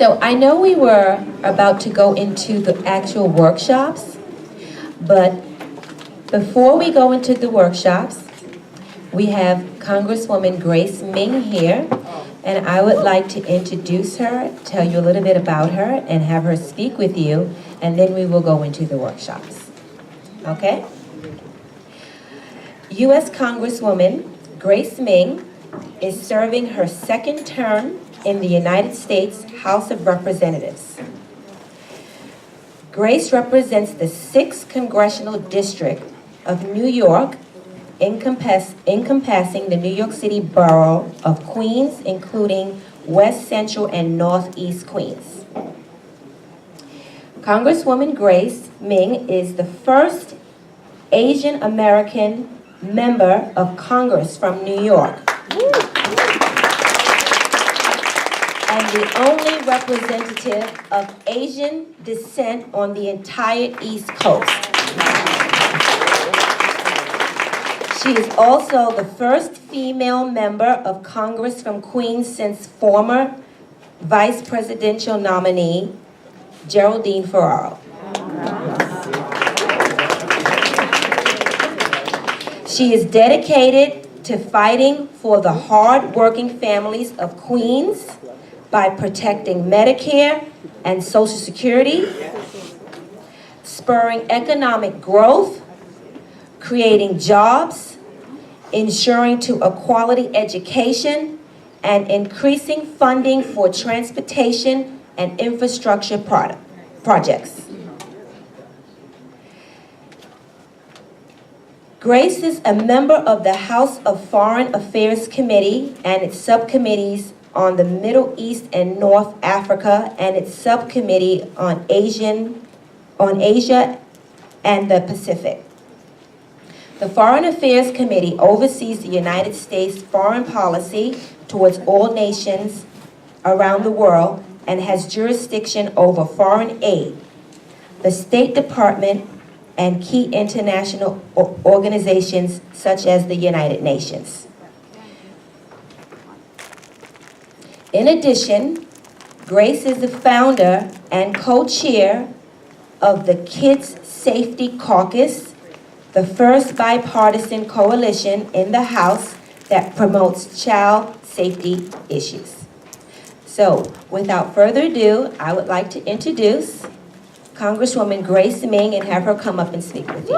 So I know we were about to go into the actual workshops, but before we go into the workshops, we have Congresswoman Grace Meng here, and I would like to introduce her, tell you a little bit about her, and have her speak with you, and then we will go into the workshops. Okay? U.S. Congresswoman Grace Meng is serving her second term in the United States House of Representatives. Grace represents the 6th Congressional District of New York, encompassing the New York City borough of Queens, including West Central and Northeast Queens. Congresswoman Grace Meng is the first Asian American member of Congress from New York, and the only representative of Asian descent on the entire East Coast. She is also the first female member of Congress from Queens since former vice presidential nominee Geraldine Ferraro. She is dedicated to fighting for the hard-working families of Queens by protecting Medicare and Social Security, spurring economic growth, creating jobs, ensuring to a quality education, and increasing funding for transportation and infrastructure projects. Grace is a member of the House of Foreign Affairs Committee and its subcommittees on the Middle East and North Africa, and its subcommittee on Asia and the Pacific. The Foreign Affairs Committee oversees the United States foreign policy towards all nations around the world and has jurisdiction over foreign aid, the State Department, and key international organizations such as the United Nations. In addition, Grace is the founder and co-chair of the Kids Safety Caucus, the first bipartisan coalition in the House that promotes child safety issues. So, without further ado, I would like to introduce Congresswoman Grace Meng and have her come up and speak with you.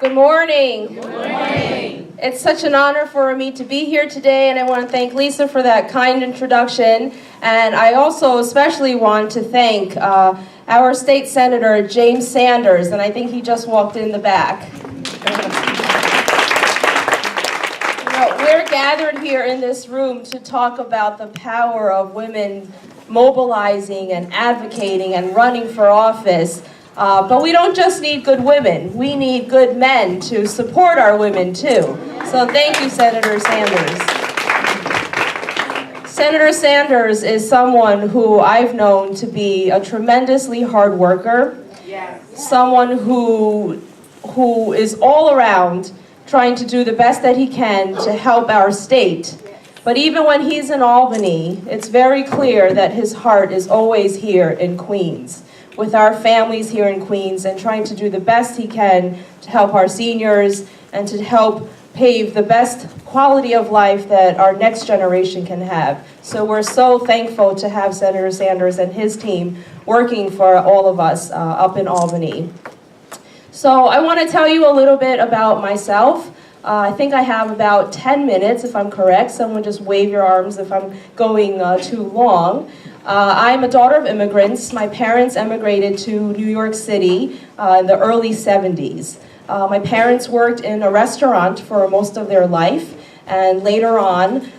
Good morning. Good morning. It's such an honor for me to be here today, and I want to thank Lisa for that kind introduction. And I also especially want to thank our state senator, James Sanders, and I think he just walked in the back. We're gathered here in this room to talk about the power of women mobilizing and advocating and running for office. But we don't just need good women. We need good men to support our women, too. So thank you, Senator Sanders. Senator Sanders is someone who I've known to be a tremendously hard worker, someone who is all around trying to do the best that he can to help our state. But even when he's in Albany, it's very clear that his heart is always here in Queens, with our families here in Queens, and trying to do the best he can to help our seniors and to help pave the best quality of life that our next generation can have. So we're so thankful to have Senator Sanders and his team working for all of us up in Albany. So I want to tell you a little bit about myself. I think I have about 10 minutes, if I'm correct. Someone just wave your arms if I'm going too long. I'm a daughter of immigrants. My parents emigrated to New York City in the early 70s. My parents worked in a restaurant for most of their life, and later on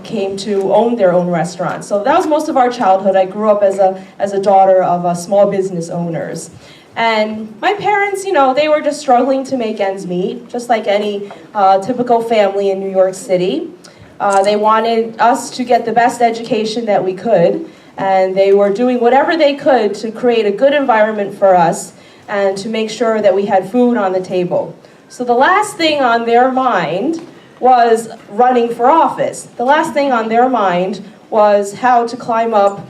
came to own their own restaurant. So that was most of our childhood. I grew up as a daughter of small business owners. And my parents, they were just struggling to make ends meet, just like any typical family in New York City. They wanted us to get the best education that we could, and they were doing whatever they could to create a good environment for us and to make sure that we had food on the table. So the last thing on their mind was running for office. The last thing on their mind was how to climb up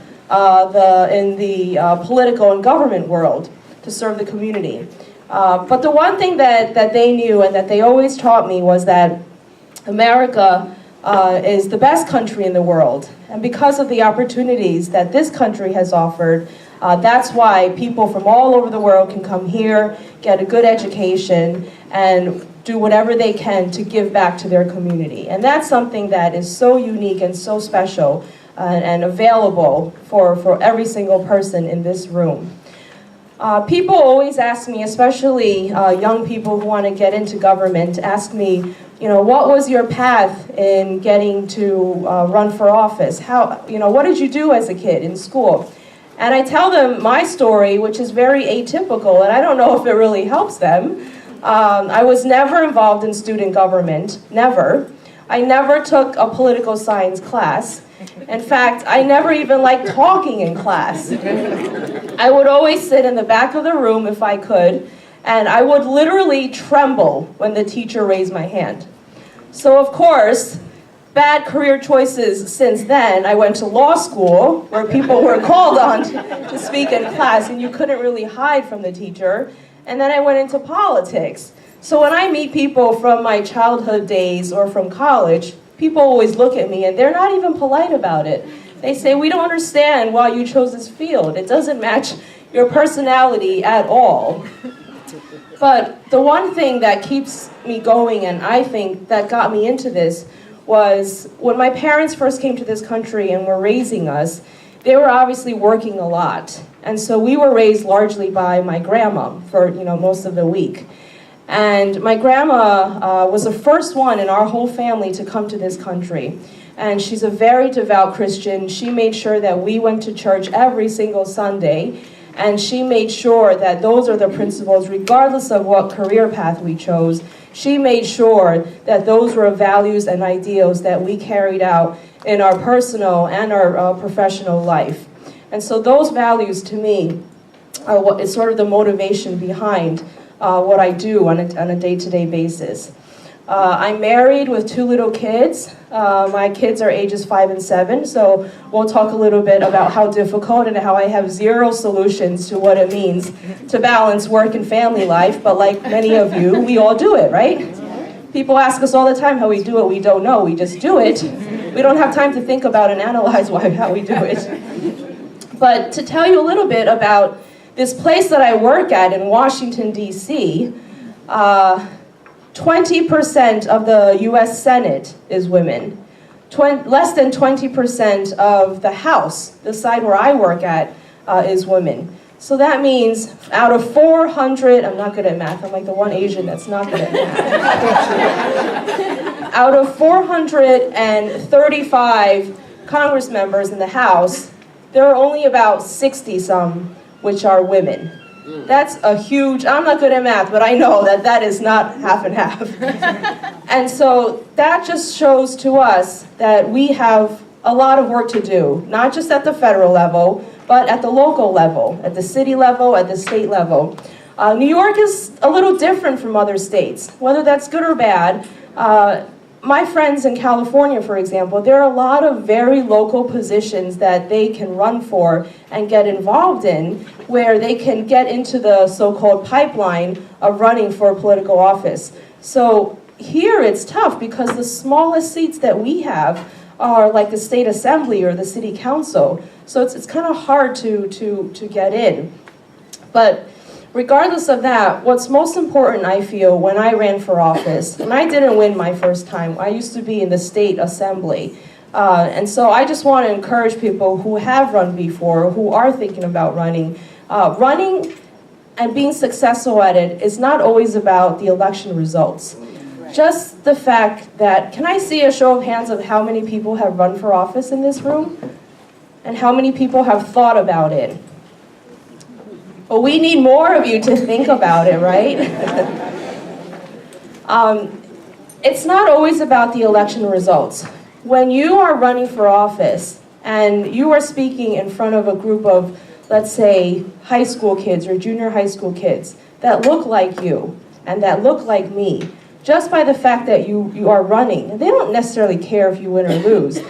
in the political and government world to serve the community. But the one thing that they knew and that they always taught me was that America is the best country in the world. And because of the opportunities that this country has offered, that's why people from all over the world can come here, get a good education, and do whatever they can to give back to their community. And that's something that is so unique and so special and available for every single person in this room. People always ask me, especially young people who want to get into government, ask me, what was your path in getting to run for office? What did you do as a kid in school? And I tell them my story, which is very atypical, and I don't know if it really helps them. I was never involved in student government, never. I never took a political science class. In fact, I never even liked talking in class. I would always sit in the back of the room if I could, and I would literally tremble when the teacher raised my hand. So of course, bad career choices since then. I went to law school, where people were called on to speak in class, and you couldn't really hide from the teacher. And then I went into politics. So when I meet people from my childhood days or from college, people always look at me and they're not even polite about it. They say, we don't understand why you chose this field. It doesn't match your personality at all. But the one thing that keeps me going, and I think that got me into this, was when my parents first came to this country and were raising us, they were obviously working a lot. And so we were raised largely by my grandma for most of the week. And my grandma was the first one in our whole family to come to this country. And she's a very devout Christian. She made sure that we went to church every single Sunday. And she made sure that those are the principles, regardless of what career path we chose. She made sure that those were values and ideals that we carried out in our personal and our professional life. And so those values, to me, are what is sort of the motivation behind what I do on a day-to-day basis. I'm married with 2 little kids. My kids are ages 5 and 7, so we'll talk a little bit about how difficult and how I have zero solutions to what it means to balance work and family life, but like many of you, we all do it, right? People ask us all the time how we do it. We don't know, we just do it. We don't have time to think about and analyze how we do it. But to tell you a little bit about this place that I work at in Washington, D.C., 20% of the U.S. Senate is women. Less than 20% of the House, the side where I work at, is women. So that means out of 400, I'm not good at math, I'm like the one Asian that's not good at math. Out of 435 Congress members in the House, there are only about 60-some which are women. That's a huge, I'm not good at math, but I know that is not half and half. And so that just shows to us that we have a lot of work to do, not just at the federal level, but at the local level, at the city level, at the state level. New York is a little different from other states, whether that's good or bad. My friends in California, for example, there are a lot of very local positions that they can run for and get involved in, where they can get into the so-called pipeline of running for a political office. So here it's tough because the smallest seats that we have are like the state assembly or the city council. So it's kind of hard to get in. But regardless of that, what's most important, I feel, when I ran for office, and I didn't win my first time, I used to be in the state assembly. And so I just want to encourage people who have run before, who are thinking about running. Running and being successful at it is not always about the election results. Just the fact that, can I see a show of hands of how many people have run for office in this room? And how many people have thought about it? Well, we need more of you to think about it, right? It's not always about the election results. When you are running for office and you are speaking in front of a group of, let's say, high school kids or junior high school kids that look like you, and that look like me, just by the fact that you are running. They don't necessarily care if you win or lose.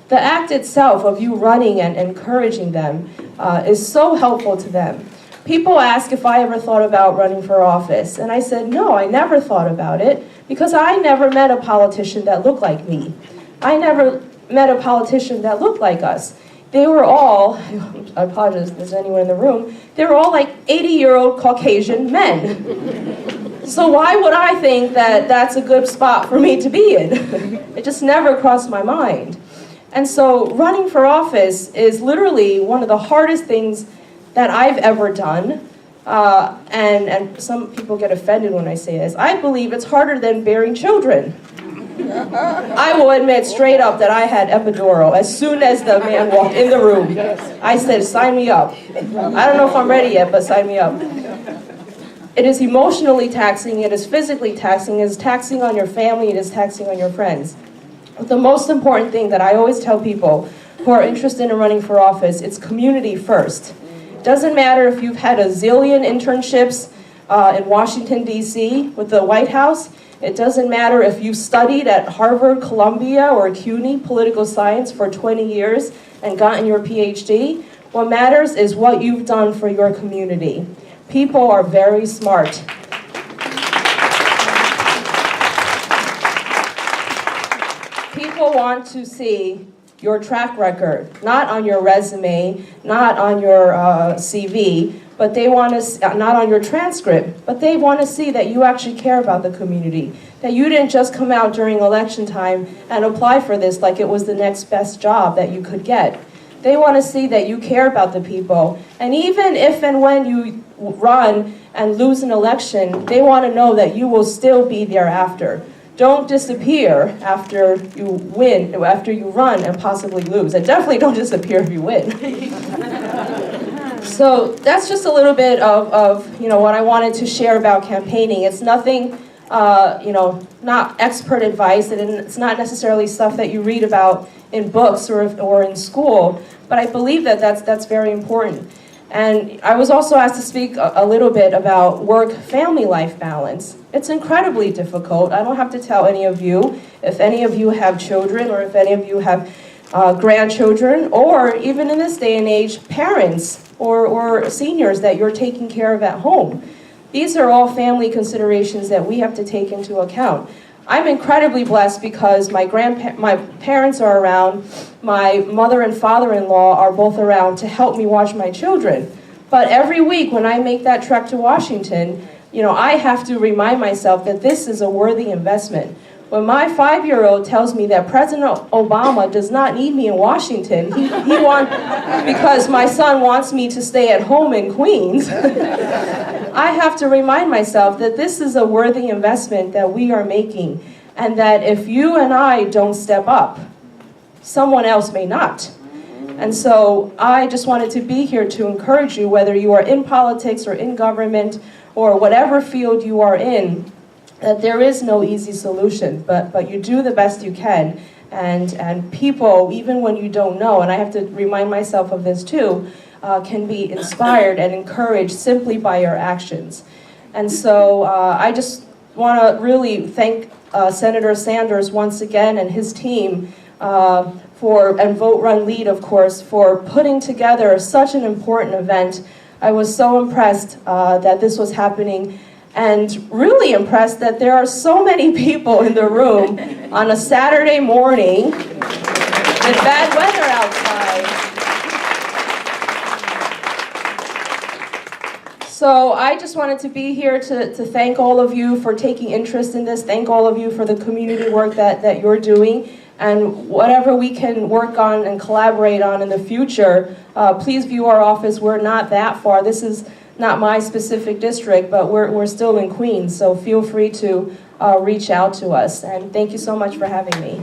The act itself of you running and encouraging them is so helpful to them. People ask if I ever thought about running for office, and I said, no, I never thought about it, because I never met a politician that looked like me. I never met a politician that looked like us. They were all, I apologize if there's anyone in the room, they were all like 80-year-old Caucasian men. So why would I think that that's a good spot for me to be in? It just never crossed my mind. And so running for office is literally one of the hardest things that I've ever done. And some people get offended when I say this. I believe it's harder than bearing children. I will admit straight up that I had epidural as soon as the man walked in the room. I said, sign me up. I don't know if I'm ready yet, but sign me up. It is emotionally taxing, it is physically taxing, it is taxing on your family, it is taxing on your friends. But the most important thing that I always tell people who are interested in running for office, it's community first. It doesn't matter if you've had a zillion internships in Washington, D.C. with the White House. It doesn't matter if you've studied at Harvard, Columbia, or CUNY political science for 20 years and gotten your PhD. What matters is what you've done for your community. People are very smart. People want to see your track record, not on your resume, not on your CV, but they want to, not on your transcript, but they want to see that you actually care about the community, that you didn't just come out during election time and apply for this like it was the next best job that you could get. They want to see that you care about the people, and even if and when you run and lose an election, they want to know that you will still be there after. Don't disappear after you win, after you run and possibly lose. And definitely don't disappear if you win. So that's just a little bit of what I wanted to share about campaigning. It's nothing, not expert advice, and it's not necessarily stuff that you read about in books or in school, but I believe that that's very important. And I was also asked to speak a little bit about work-family life balance. It's incredibly difficult. I don't have to tell any of you, if any of you have children or if any of you have grandchildren, or even in this day and age, parents or seniors that you're taking care of at home. These are all family considerations that we have to take into account. I'm incredibly blessed because my parents are around, my mother and father-in-law are both around to help me watch my children. But every week when I make that trek to Washington, I have to remind myself that this is a worthy investment. When my 5-year-old tells me that President Obama does not need me in Washington, because my son wants me to stay at home in Queens, I have to remind myself that this is a worthy investment that we are making, and that if you and I don't step up, someone else may not. And so I just wanted to be here to encourage you, whether you are in politics or in government or whatever field you are in, that there is no easy solution, but you do the best you can. And people, even when you don't know, and I have to remind myself of this too, can be inspired and encouraged simply by your actions. And so I just want to really thank Senator Sanders once again and his team and Vote Run Lead, of course, for putting together such an important event. I was so impressed that this was happening, and really impressed that there are so many people in the room on a Saturday morning with bad weather outside. So I just wanted to be here to thank all of you for taking interest in this, thank all of you for the community work that you're doing, and whatever we can work on and collaborate on in the future, please view our office. We're not that far. This is not my specific district, but we're still in Queens, so feel free to reach out to us. And thank you so much for having me.